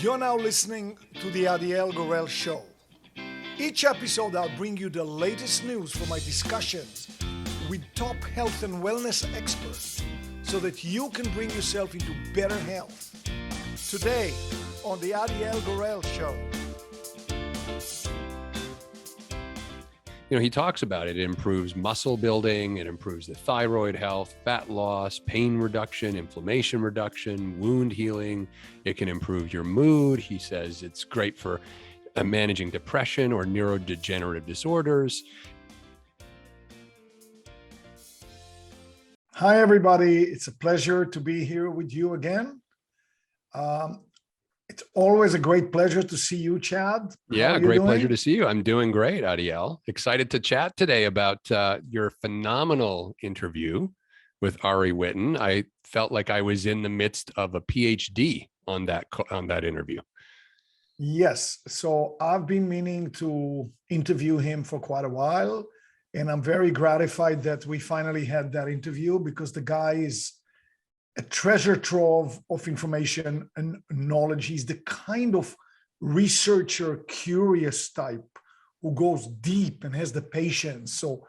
You're now listening to the Adiel Gorel Show. Each episode, I'll bring you the latest news from my discussions with top health and wellness experts so that you can bring yourself into better health. Today, on the Adiel Gorel Show. You know, he talks about it. It improves muscle building, it improves the thyroid health, fat loss, pain reduction, inflammation reduction, wound healing. It can improve your mood. He says it's great for managing depression or neurodegenerative disorders. Hi, everybody. It's a pleasure to be here with you again. It's always a great pleasure to see you, Chad. Yeah, great pleasure to see you. I'm doing great, Adiel. Excited to chat today about your phenomenal interview with Ari Whitten. I felt like I was in the midst of a PhD on that interview. Yes. So I've been meaning to interview him for quite a while, and I'm very gratified that we finally had that interview because the guy is a treasure trove of information and knowledge. He's the kind of researcher, curious type who goes deep and has the patience. So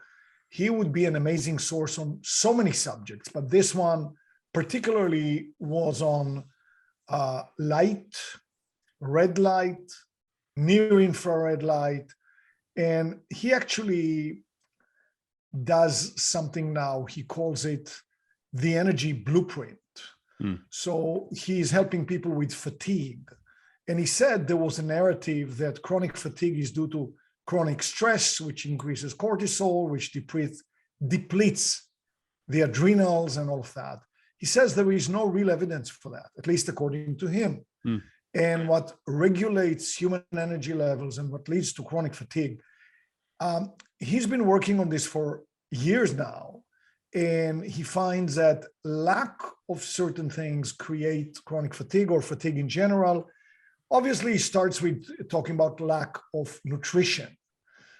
he would be an amazing source on so many subjects, but this one particularly was on light, red light, near infrared light. And he actually does something now. He calls it the energy blueprint. So he's helping people with fatigue. And he said there was a narrative that chronic fatigue is due to chronic stress, which increases cortisol, which depletes the adrenals and all of that. He says there is no real evidence for that, at least according to him. And what regulates human energy levels and what leads to chronic fatigue, he's been working on this for years now. And he finds that lack of certain things create chronic fatigue or fatigue in general. Obviously, he starts with talking about lack of nutrition.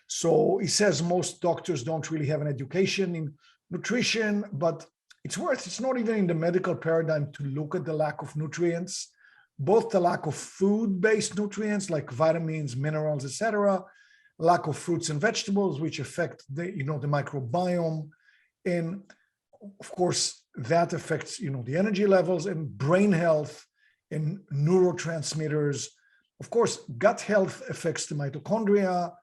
So he says most doctors don't really have an education in nutrition, but it's not even in the medical paradigm to look at the lack of nutrients, both the lack of food-based nutrients like vitamins, minerals, etc., lack of fruits and vegetables, which affect the microbiome. And of course, that affects, the energy levels and brain health and neurotransmitters. Of course, gut health affects the mitochondria.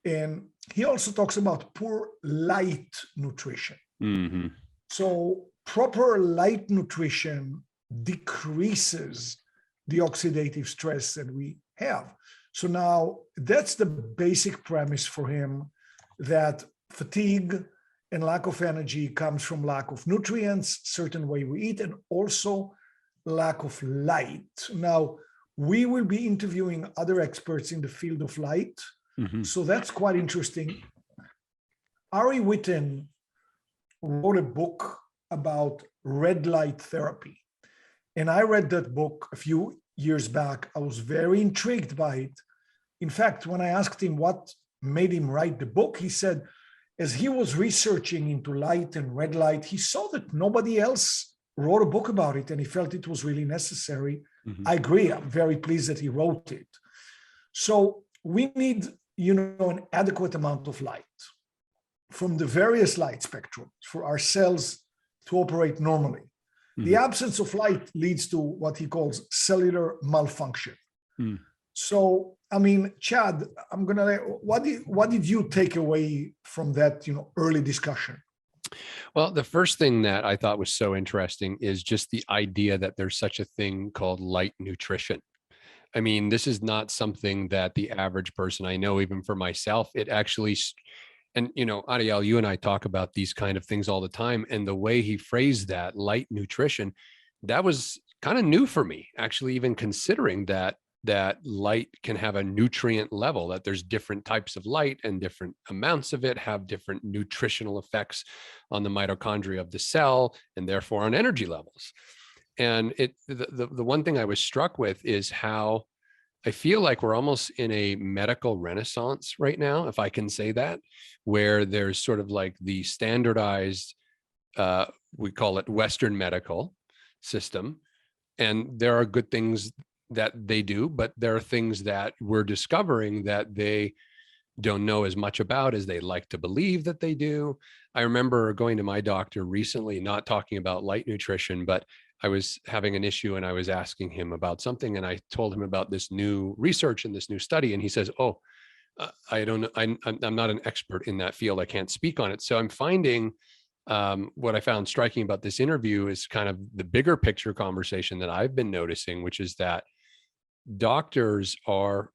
And he also talks about poor light nutrition. Mm-hmm. So proper light nutrition decreases the oxidative stress that we have. So now that's the basic premise for him, that fatigue and lack of energy comes from lack of nutrients, certain way we eat, and also lack of light. Now, we will be interviewing other experts in the field of light. Mm-hmm. So that's quite interesting. Ari Whitten wrote a book about red light therapy. And I read that book a few years back. I was very intrigued by it. In fact, when I asked him what made him write the book, he said, as he was researching into light and red light, he saw that nobody else wrote a book about it, and he felt it was really necessary. Mm-hmm. I agree. I'm very pleased that he wrote it. So we need, an adequate amount of light from the various light spectrums for our cells to operate normally. Mm-hmm. The absence of light leads to what he calls cellular malfunction. Mm. So, Chad, what did you take away from that, early discussion? Well, the first thing that I thought was so interesting is just the idea that there's such a thing called light nutrition. This is not something that the average person, I know even for myself, it actually, and Adiel, you and I talk about these kind of things all the time. And the way he phrased that, light nutrition, that was kind of new for me, actually, even considering that light can have a nutrient level, that there's different types of light and different amounts of it have different nutritional effects on the mitochondria of the cell and therefore on energy levels. And the one thing I was struck with is how I feel like we're almost in a medical renaissance right now, if I can say that, where there's sort of like the standardized, we call it Western medical system. And there are good things that they do, but there are things that we're discovering that they don't know as much about as they like to believe that they do. I remember going to my doctor recently, not talking about light nutrition, but I was having an issue and I was asking him about something, and I told him about this new research and this new study, and he says, "Oh, I don't know. I'm not an expert in that field. I can't speak on it." So I'm finding what I found striking about this interview is kind of the bigger picture conversation that I've been noticing, which is that doctors are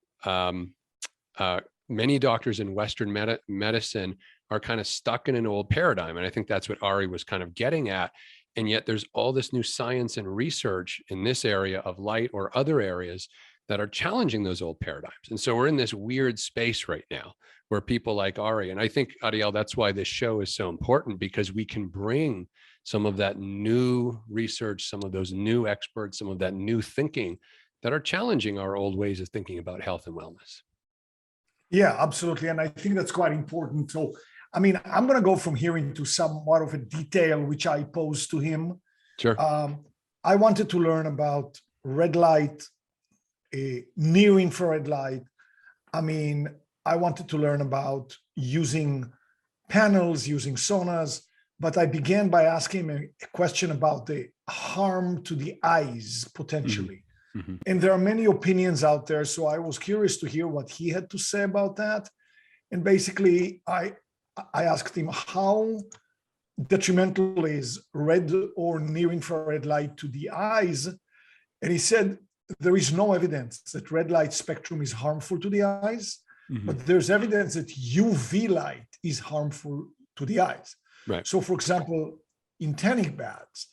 many doctors in Western medicine are kind of stuck in an old paradigm. And I think that's what Ari was kind of getting at. And yet there's all this new science and research in this area of light or other areas that are challenging those old paradigms. And so we're in this weird space right now where people like Ari, and I think, Adiel, that's why this show is so important, because we can bring some of that new research, some of those new experts, some of that new thinking that are challenging our old ways of thinking about health and wellness. Yeah, absolutely. And I think that's quite important. So, I mean, I'm going to go from here into somewhat of a detail, which I posed to him. Sure. I wanted to learn about red light, near infrared light. I mean, I wanted to learn about using panels, using saunas, but I began by asking him a question about the harm to the eyes potentially. Mm-hmm. And there are many opinions out there. So I was curious to hear what he had to say about that. And basically, I asked him, how detrimental is red or near infrared light to the eyes? And he said, there is no evidence that red light spectrum is harmful to the eyes, but there's evidence that UV light is harmful to the eyes. Right. So for example, in tanning beds.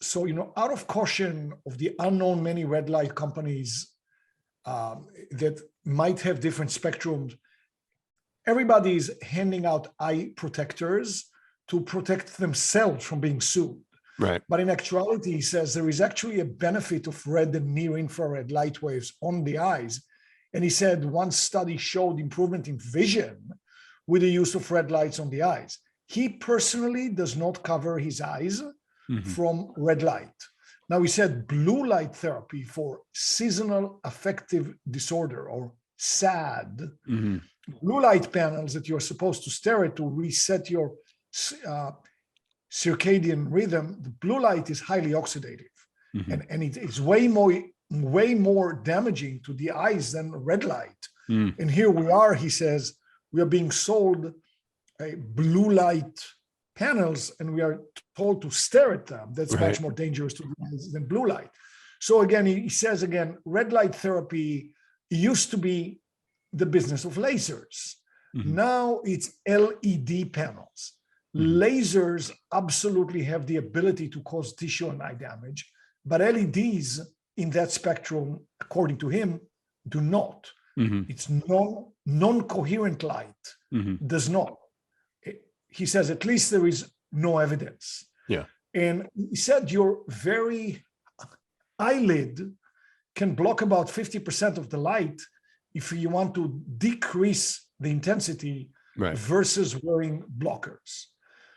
So, out of caution of the unknown many red light companies that might have different spectrums, everybody is handing out eye protectors to protect themselves from being sued. Right. But in actuality, he says there is actually a benefit of red and near infrared light waves on the eyes. And he said one study showed improvement in vision with the use of red lights on the eyes. He personally does not cover his eyes from red light. Now, he said blue light therapy for seasonal affective disorder, or SAD, blue light panels that you're supposed to stare at to reset your circadian rhythm. The blue light is highly oxidative, and it is way more damaging to the eyes than red light. And here we are, he says, we are being sold blue light panels, and we are told to stare at them. That's much more dangerous to the eyes than blue light. So again, he says again, red light therapy used to be the business of lasers. Now it's LED panels. Lasers absolutely have the ability to cause tissue and eye damage, but LEDs in that spectrum, according to him, do not. It's non-coherent light, does not. He says, at least there is no evidence. Yeah. And he said your very eyelid can block about 50% of the light if you want to decrease the intensity versus wearing blockers.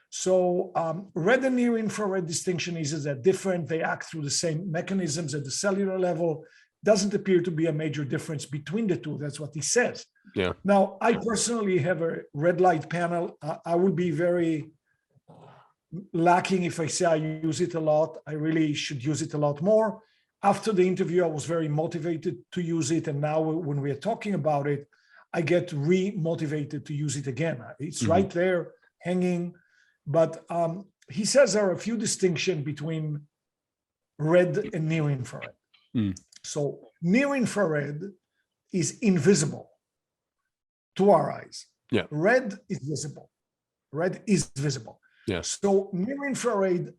So red and near infrared distinction is that different. They act through the same mechanisms at the cellular level. Doesn't appear to be a major difference between the two. That's what he says. Yeah. Now, I personally have a red light panel. I would be very lacking if I say I use it a lot. I really should use it a lot more. After the interview, I was very motivated to use it. And now when we are talking about it, I get re-motivated to use it again. It's right there hanging. But he says there are a few distinctions between red and near infrared. So near infrared is invisible to our eyes. Yeah. Red is visible. Red is visible. Yeah. So near infrared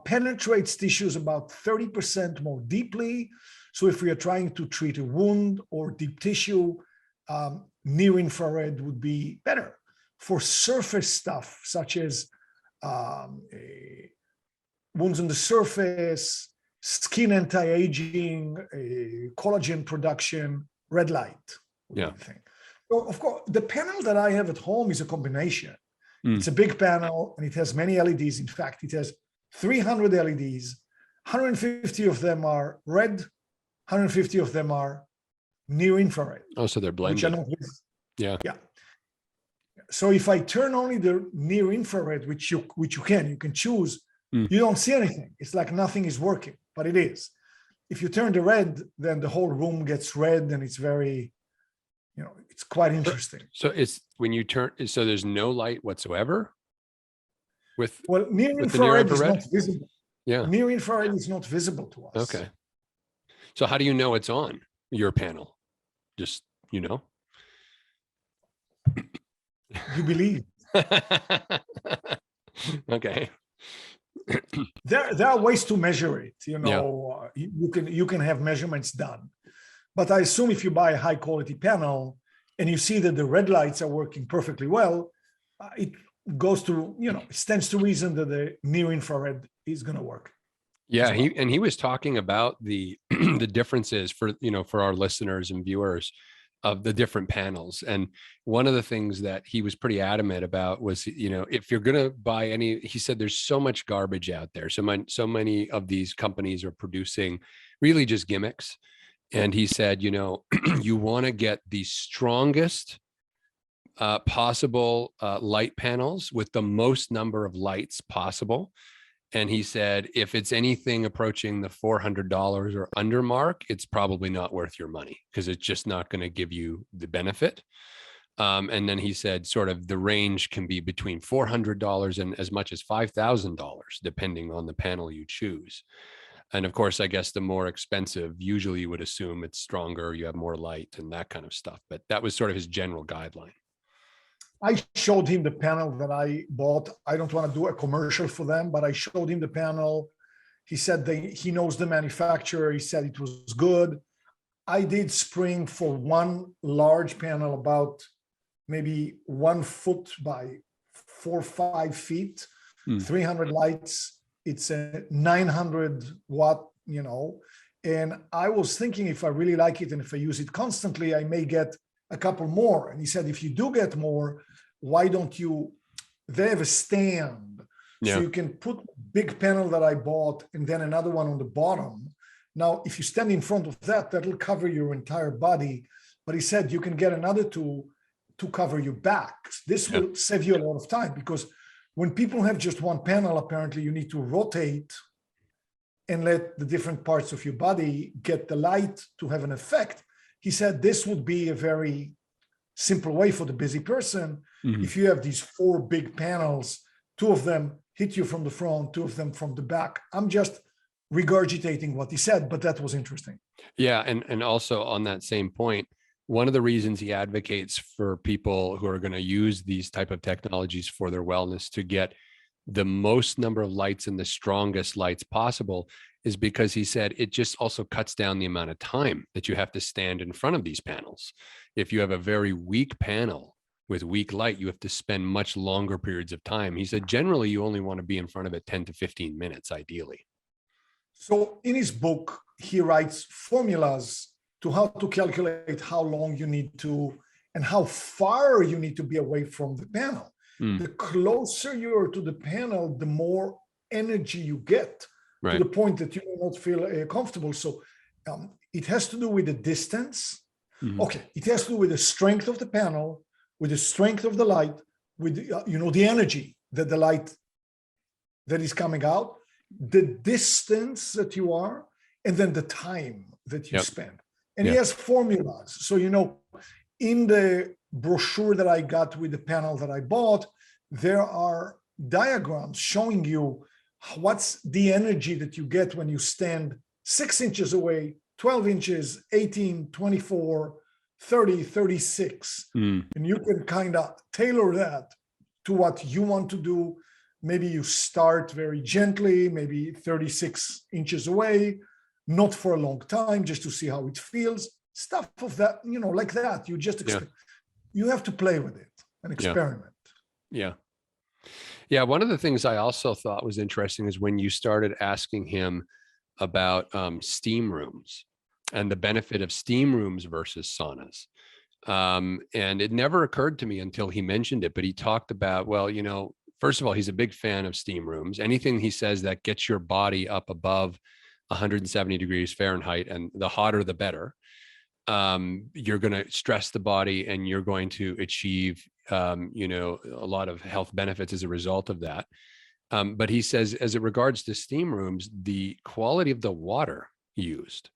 penetrates tissues about 30% more deeply. So if we are trying to treat a wound or deep tissue, near infrared would be better. For surface stuff, such as wounds on the surface, skin anti-aging, collagen production, red light. Yeah. So of course, the panel that I have at home is a combination. It's a big panel and it has many LEDs. In fact, it has 300 LEDs. 150 of them are red, 150 of them are near infrared. Oh, so they're Which are blended. not visible. Yeah. Yeah. So if I turn only the near infrared, which you can choose, you don't see anything. It's like nothing is working, but it is. If you turn the red, then the whole room gets red, and it's very, it's quite interesting. So it's when you turn, so there's no light whatsoever with near with the near infrared is infrared? not visible. Yeah. Near infrared is not visible to us. Okay. So how do you know it's on your panel? Just, You believe. Okay. There are ways to measure it. You can have measurements done, but I assume if you buy a high quality panel and you see that the red lights are working perfectly well, it goes to, it stands to reason that the near infrared is going to work. Yeah, he was talking about the the differences for our listeners and viewers of the different panels. And one of the things that he was pretty adamant about was, if you're going to buy any, he said there's so much garbage out there. So many of these companies are producing really just gimmicks. And he said, you want to get the strongest possible light panels with the most number of lights possible. And he said, if it's anything approaching the $400 or under mark, it's probably not worth your money because it's just not going to give you the benefit. And then he said, sort of the range can be between $400 and as much as $5,000, depending on the panel you choose. And of course, I guess the more expensive, usually you would assume it's stronger, you have more light and that kind of stuff. But that was sort of his general guideline. I showed him the panel that I bought. I don't want to do a commercial for them, but I showed him the panel. He said he knows the manufacturer. He said it was good. I did spring for one large panel about maybe 1 foot by 4 or 5 feet, 300 lights. It's a 900 watt, and I was thinking if I really like it and if I use it constantly, I may get a couple more. And he said, if you do get more, why don't they have a stand. Yeah. So you can put big panel that I bought and then another one on the bottom. Now, if you stand in front of that, that'll cover your entire body. But he said, you can get another two to cover your back. This will save you a lot of time because when people have just one panel, apparently you need to rotate and let the different parts of your body get the light to have an effect. He said this would be a very simple way for the busy person. Mm-hmm. If you have these 4 big panels, 2 of them hit you from the front, 2 of them from the back. I'm just regurgitating what he said, but that was interesting. Yeah, and also on that same point, one of the reasons he advocates for people who are going to use these type of technologies for their wellness to get the most number of lights and the strongest lights possible is because he said it just also cuts down the amount of time that you have to stand in front of these panels. If you have a very weak panel with weak light, you have to spend much longer periods of time. He said, generally, you only want to be in front of it 10 to 15 minutes, ideally. So in his book, he writes formulas to how to calculate how long you need to and how far you need to be away from the panel. The closer you are to the panel, the more energy you get. Right. To the point that you will not feel comfortable. So it has to do with the distance. Mm-hmm. Okay, it has to do with the strength of the panel, with the strength of the light, with the energy that the light that is coming out, the distance that you are, and then the time that you spend. And he has formulas. So in the brochure that I got with the panel that I bought, there are diagrams showing you what's the energy that you get when you stand 6 inches away, 12 inches, 18, 24, 30, 36. And you can kind of tailor that to what you want to do. Maybe you start very gently, maybe 36 inches away, not for a long time, just to see how it feels. Stuff of that, like that. You just you have to play with it and experiment. Yeah. One of the things I also thought was interesting is when you started asking him about steam rooms and the benefit of steam rooms versus saunas. And it never occurred to me until he mentioned it, but he talked about, first of all, he's a big fan of steam rooms. Anything he says that gets your body up above 170 degrees Fahrenheit, and the hotter, the better. You're going to stress the body and you're going to achieve, a lot of health benefits as a result of that. But he says, as it regards to steam rooms, the quality of the water used.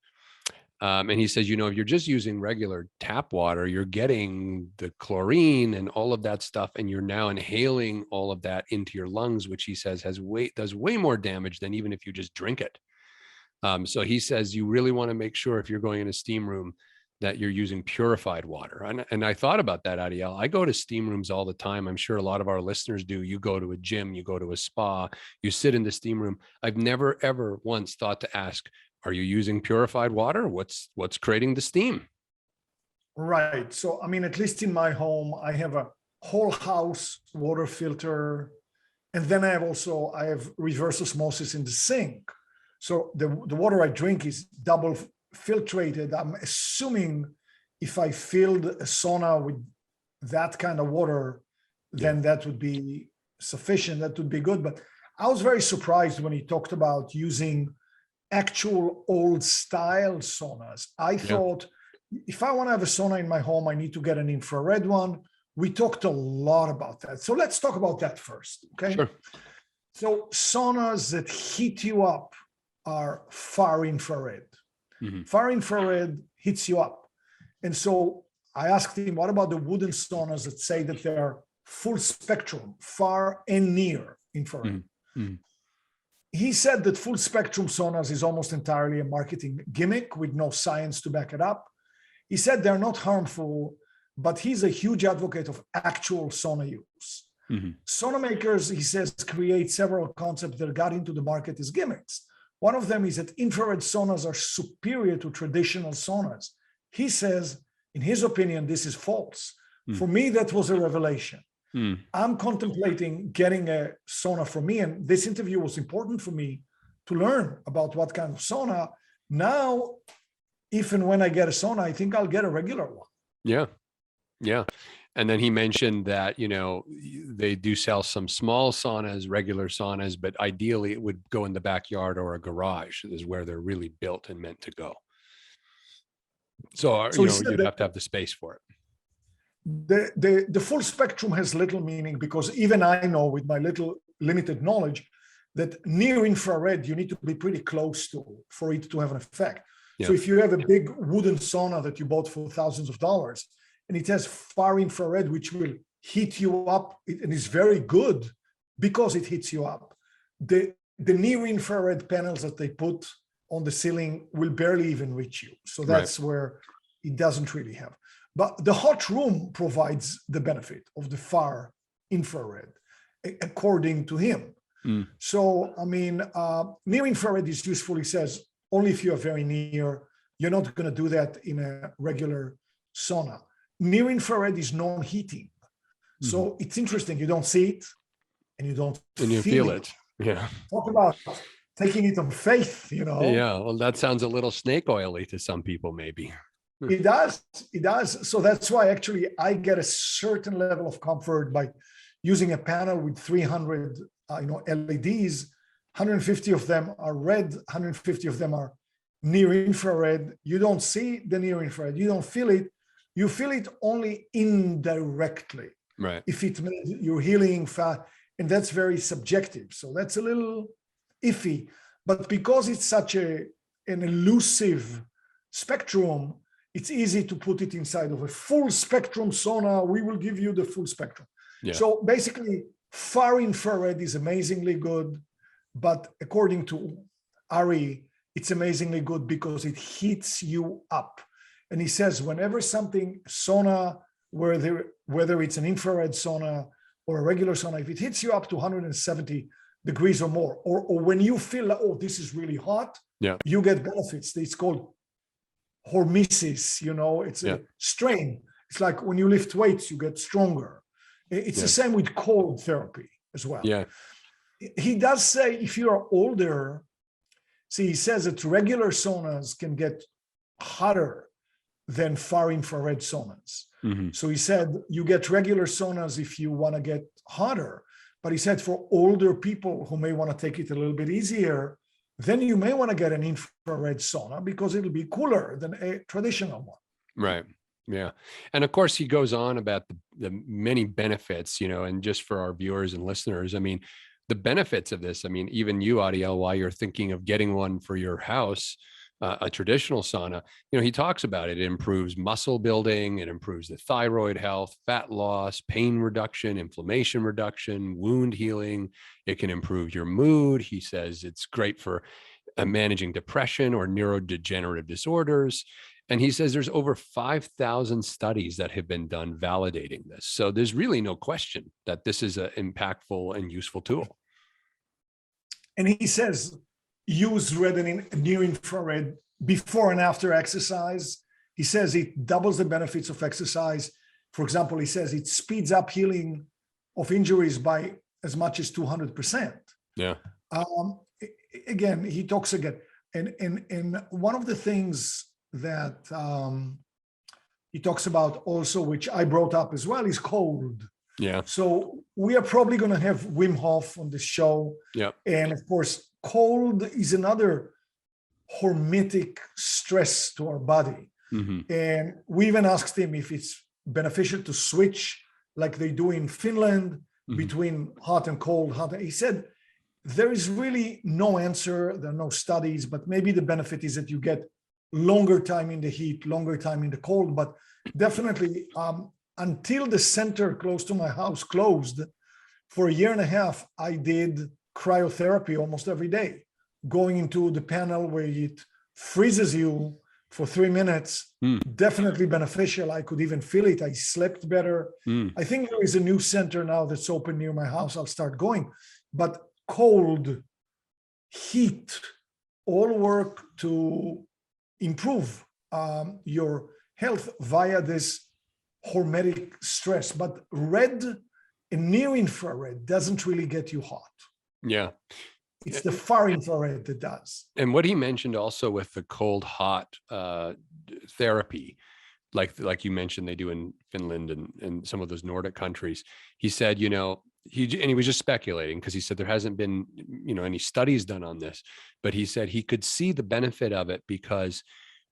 And he says, if you're just using regular tap water, you're getting the chlorine and all of that stuff, and you're now inhaling all of that into your lungs, which he says does way more damage than even if you just drink it. So he says you really want to make sure if you're going in a steam room that you're using purified water. And I thought about that, Adiel. I go to steam rooms all the time. I'm sure a lot of our listeners do. You go to a gym, you go to a spa, you sit in the steam room. I've never, ever once thought to ask, are you using purified water? What's creating the steam? Right. So, I mean, at least in my home, I have a whole house water filter. And then I have reverse osmosis in the sink. So the water I drink is double filtrated. I'm assuming if I filled a sauna with that kind of water, then that would be sufficient. That would be good. But I was very surprised when he talked about using actual old style saunas. I thought if I want to have a sauna in my home, I need to get an infrared one. We talked a lot about that. So let's talk about that first. Okay. Sure. So saunas that heat you up are far infrared. Mm-hmm. Far infrared heats you up. And so I asked him, what about the wooden saunas that say that they're full spectrum, far and near infrared? Mm-hmm. He said that full spectrum saunas is almost entirely a marketing gimmick with no science to back it up. He said they're not harmful, but he's a huge advocate of actual sauna use. Mm-hmm. Sauna makers, he says, create several concepts that got into the market as gimmicks. One of them is that infrared saunas are superior to traditional saunas. He says, in his opinion, this is false. Mm. For me, that was a revelation. Mm. I'm contemplating getting a sauna for me, and this interview was important for me to learn about what kind of sauna. Now, if and when I get a sauna, I think I'll get a regular one. Yeah. Yeah. And then he mentioned that, they do sell some small saunas, regular saunas, but ideally it would go in the backyard or a garage is where they're really built and meant to go. So you'd have to have the space for it. The full spectrum has little meaning because even I know with my little limited knowledge that near infrared, you need to be pretty close to for it to have an effect. Yeah. So if you have a big wooden sauna that you bought for thousands of dollars, and it has far infrared, which will heat you up, and is very good because it heats you up. The near infrared panels that they put on the ceiling will barely even reach you. So that's where it doesn't really have. But the hot room provides the benefit of the far infrared, according to him. Mm. So, I mean, near infrared is useful, he says, only if you are very near. You're not going to do that in a regular sauna. Near infrared is non-heating. So it's interesting. You don't see it and you don't feel it. Yeah. Talk about taking it on faith, Yeah. Well, that sounds a little snake oily to some people, maybe. It does. So that's why actually I get a certain level of comfort by using a panel with 300, LEDs. 150 of them are red. 150 of them are near infrared. You don't see the near infrared. You don't feel it. You feel it only indirectly. Right. If it means you're healing fat, and that's very subjective. So that's a little iffy. But because it's such an elusive spectrum, it's easy to put it inside of a full spectrum sauna. We will give you the full spectrum. Yeah. So basically, far infrared is amazingly good. But according to Ari, it's amazingly good because it heats you up. And he says, whenever something sauna, whether it's an infrared sauna or a regular sauna, if it hits you up to 170 degrees or more, or when you feel like, oh, this is really hot, you get benefits. It's called hormesis, it's a strain. It's like when you lift weights, you get stronger. It's the same with cold therapy as well. Yeah. He does say if you are older, he says that regular saunas can get hotter than far infrared saunas. Mm-hmm. So he said you get regular saunas if you want to get hotter. But he said for older people who may want to take it a little bit easier, then you may want to get an infrared sauna because it'll be cooler than a traditional one. Right. Yeah. And of course, he goes on about the many benefits, and just for our viewers and listeners, I mean, the benefits of this, I mean, even you, Adiel, while you're thinking of getting one for your house, a traditional sauna, he talks about it. It improves muscle building. It improves the thyroid health, fat loss, pain reduction, inflammation reduction, wound healing. It can improve your mood. He says it's great for managing depression or neurodegenerative disorders. And he says there's over 5,000 studies that have been done validating this. So there's really no question that this is an impactful and useful tool. And he says, use red and near infrared before and after exercise. He says it doubles the benefits of exercise. For example, he says it speeds up healing of injuries by as much as 200%. Yeah. Again, he talks again. And one of the things that he talks about also, which I brought up as well, is cold. Yeah. So we are probably going to have Wim Hof on the show. Yeah. And of course, cold is another hormetic stress to our body. Mm-hmm. And we even asked him if it's beneficial to switch like they do in Finland between hot and cold. He said, there is really no answer. There are no studies, but maybe the benefit is that you get longer time in the heat, longer time in the cold. But definitely, until the center close to my house closed, for 1.5 years, I did cryotherapy almost every day, going into the panel where it freezes you for 3 minutes. Definitely beneficial. I could even feel it. I slept better. I think there is a new center now that's open near my house. I'll start going. But cold, heat, all work to improve your health via this hormetic stress. But red and near infrared doesn't really get you hot. Yeah. It's the far infrared that does. And what he mentioned also with the cold hot therapy, like you mentioned, they do in Finland and some of those Nordic countries. He said, he was just speculating because he said there hasn't been, any studies done on this, but he said he could see the benefit of it because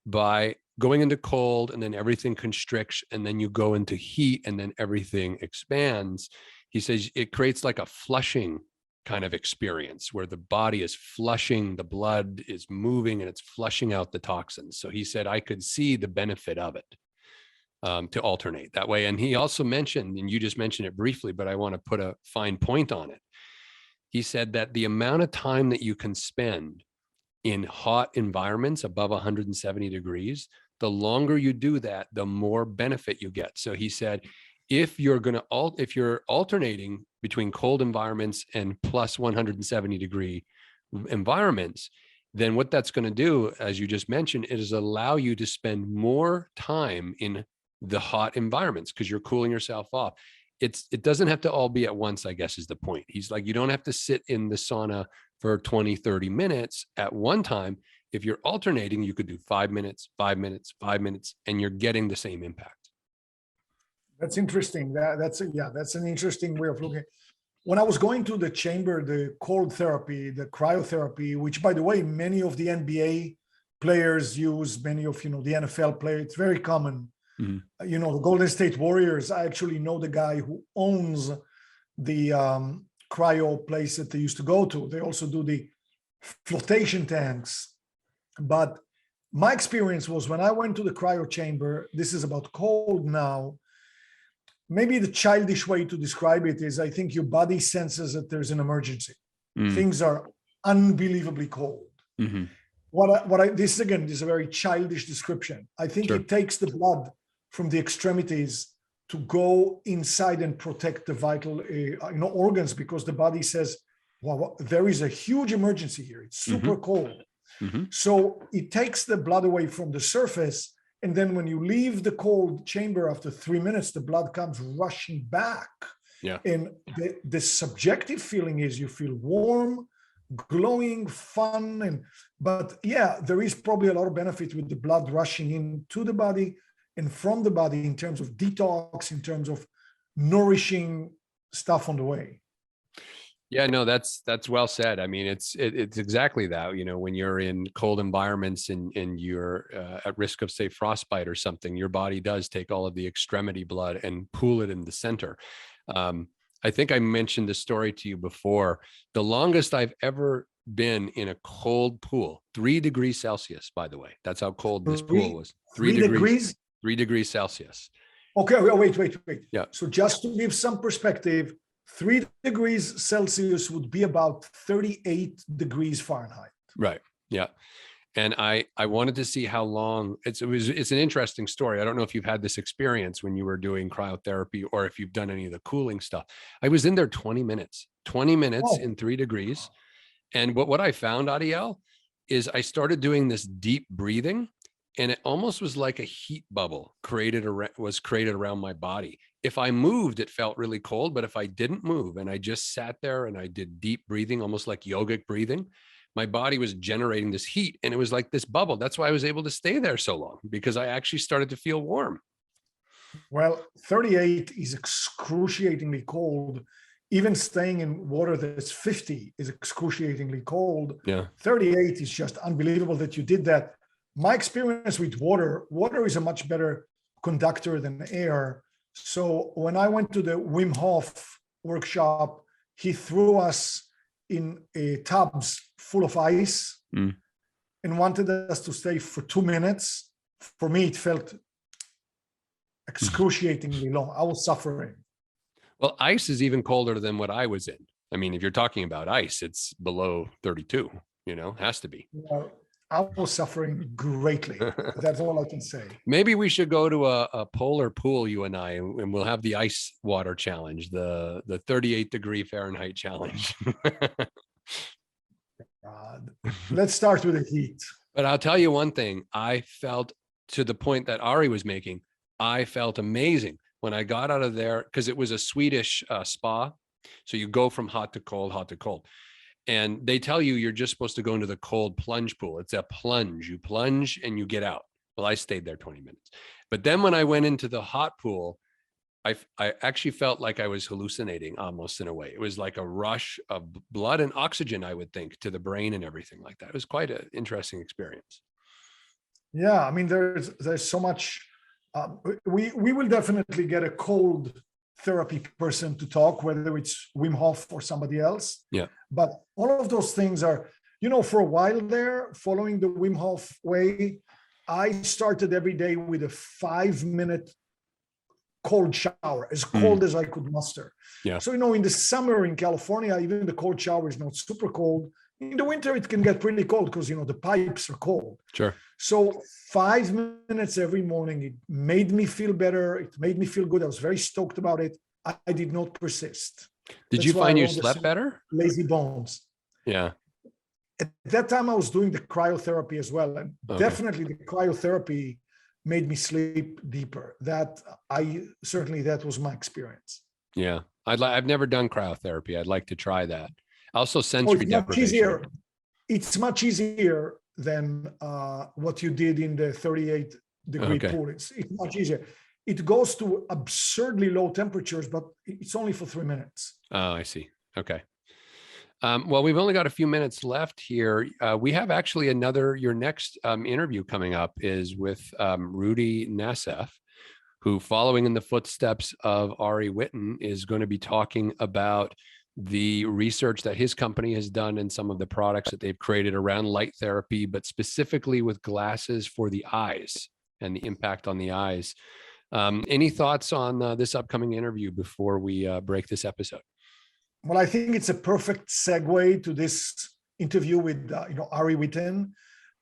by going into cold and then everything constricts and then you go into heat and then everything expands. He says it creates like a flushing kind of experience where the body is flushing, the blood is moving and it's flushing out the toxins. So he said, I could see the benefit of it to alternate that way. And he also mentioned, and you just mentioned it briefly, but I want to put a fine point on it. He said that the amount of time that you can spend in hot environments above 170 degrees, the longer you do that, the more benefit you get. So he said, if you're alternating between cold environments and plus 170 degree environments, then what that's going to do, as you just mentioned, is allow you to spend more time in the hot environments because you're cooling yourself off. It doesn't have to all be at once, I guess is the point. He's like, you don't have to sit in the sauna for 20, 30 minutes at one time. If you're alternating, you could do 5 minutes, 5 minutes, 5 minutes, and you're getting the same impact. That's interesting. That's an interesting way of looking. When I was going to the chamber, the cold therapy, the cryotherapy, which by the way, many of the NBA players use, many of the NFL players, it's very common. The Golden State Warriors, I actually know the guy who owns the cryo place that they used to go to. They also do the flotation tanks. But my experience was when I went to the cryo chamber, this is about cold now. Maybe the childish way to describe it is I think your body senses that there's an emergency. Things are unbelievably cold. This is a very childish description. I think it takes the blood from the extremities to go inside and protect the vital organs because the body says, well, there is a huge emergency here. It's super cold. So it takes the blood away from the surface. And then when you leave the cold chamber after 3 minutes, the blood comes rushing back. Yeah. And the subjective feeling is you feel warm, glowing, fun. But there is probably a lot of benefit with the blood rushing into the body and from the body in terms of detox, in terms of nourishing stuff on the way. Yeah, no, that's well said. I mean, it's exactly that. You know, when you're in cold environments and you're at risk of, say, frostbite or something, your body does take all of the extremity blood and pool it in the center. Um, I think I mentioned the story to you before. The longest I've ever been in a cold pool, 3 degrees Celsius, by the way. That's how cold this pool Three, was. Three three degrees, degrees. 3 degrees Celsius. Okay, wait. Yeah. So just to give some perspective, 3 degrees Celsius would be about 38 degrees Fahrenheit. Right. Yeah. And I wanted to see how long it's an interesting story. I don't know if you've had this experience when you were doing cryotherapy or if you've done any of the cooling stuff. I was in there 20 minutes Oh, in 3 degrees. And what I found, Adiel, is I started doing this deep breathing, and it almost was like a heat bubble was created around my body. If I moved, it felt really cold, but if I didn't move and I just sat there and I did deep breathing, almost like yogic breathing, my body was generating this heat, and it was like this bubble. That's why I was able to stay there so long, because I actually started to feel warm. well, 38 is excruciatingly cold. Even staying in water that's 50 is excruciatingly cold. Yeah. 38 is just unbelievable that you did that. My experience with water is a much better conductor than air. So when I went to the Wim Hof workshop, he threw us in tubs full of ice Mm. and wanted us to stay for 2 minutes. For me, it felt excruciatingly long. I was suffering. Well, ice is even colder than what I was in. I mean, if you're talking about ice, it's below 32, has to be. Well, I was suffering greatly. That's all I can say. Maybe we should go to a polar pool, you and I, and we'll have the ice water challenge, the 38-degree Fahrenheit challenge. Let's start with the heat. But I'll tell you one thing, I felt, to the point that Ari was making, I felt amazing when I got out of there, because it was a Swedish spa. So you go from hot to cold, hot to cold. And they tell you you're just supposed to go into the cold plunge pool. It's a plunge. You plunge and you get out. Well, I stayed there 20 minutes. But then when I went into the hot pool, I actually felt like I was hallucinating almost, in a way. It was like a rush of blood and oxygen, I would think, to the brain and everything like that. It was quite an interesting experience. Yeah, I mean, there's so much. We will definitely get a cold therapy person to talk, whether it's Wim Hof or somebody else. Yeah. But all of those things are, for a while there, following the Wim Hof way, I started every day with a 5-minute cold shower, as cold as I could muster. Yeah. So, in the summer in California, even the cold shower is not super cold. In the winter, it can get pretty cold because, the pipes are cold. Sure. So 5 minutes every morning, it made me feel better. It made me feel good. I was very stoked about it. I did not persist. Did you find you slept better? Lazy bones. Yeah. At that time, I was doing the cryotherapy as well. And definitely the cryotherapy made me sleep deeper. That was my experience. Yeah. I've never done cryotherapy. I'd like to try that. Also sensory it's much deprivation. easier. It's much easier than what you did in the 38-degree pool. It's much easier. It goes to absurdly low temperatures, but it's only for 3 minutes. Oh, I see. Okay. Well, we've only got a few minutes left here. We have actually your next interview coming up is with Roudy Nassif, who, following in the footsteps of Ari Whitten, is going to be talking about the research that his company has done and some of the products that they've created around light therapy, but specifically with glasses for the eyes and the impact on the eyes. Any thoughts on this upcoming interview before we break this episode? Well, I think it's a perfect segue to this interview with Ari Whitten.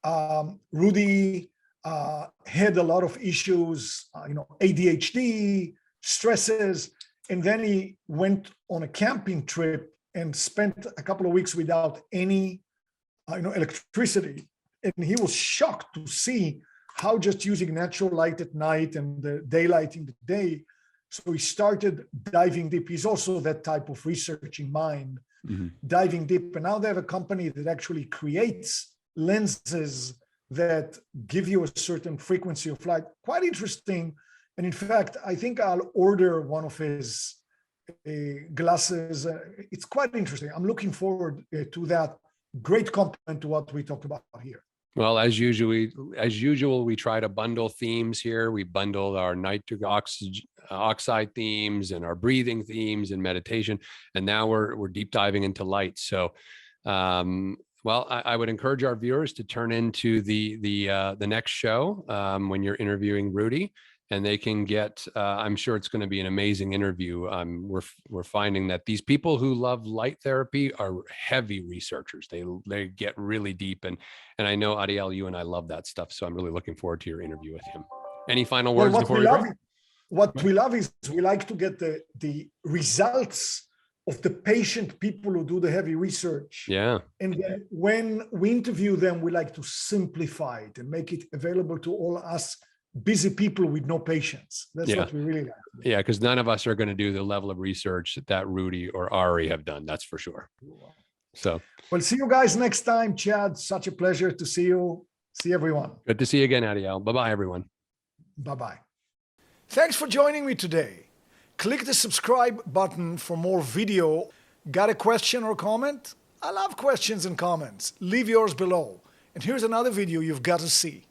Roudy had a lot of issues, ADHD, stresses, and then he went on a camping trip and spent a couple of weeks without any, electricity. And he was shocked to see how just using natural light at night and the daylight in the day. So he started diving deep. He's also that type of researching mind, diving deep. And now they have a company that actually creates lenses that give you a certain frequency of light. Quite interesting. And in fact, I think I'll order one of his glasses. It's quite interesting. I'm looking forward to that. Great compliment to what we talked about here. Well, as usual, we try to bundle themes here. We bundle our nitric oxide themes and our breathing themes and meditation, and now we're deep diving into light. So, well, I would encourage our viewers to turn into the next show when you're interviewing Roudy, and they can get. I'm sure it's going to be an amazing interview. We're finding that these people who love light therapy are heavy researchers. They get really deep, and I know Adiel, you and I love that stuff. So I'm really looking forward to your interview with him. Any final words before we go? What we love is we like to get the results of the patient, people who do the heavy research. Yeah. And then when we interview them, we like to simplify it and make it available to all us busy people with no patience. That's what we really like. Yeah, because none of us are going to do the level of research that Roudy or Ari have done. That's for sure. So, well, see you guys next time, Chad. Such a pleasure to see you. See everyone. Good to see you again, Adiel. Bye-bye, everyone. Bye-bye. Thanks for joining me today. Click the subscribe button for more video. Got a question or comment? I love questions and comments. Leave yours below. And here's another video you've got to see.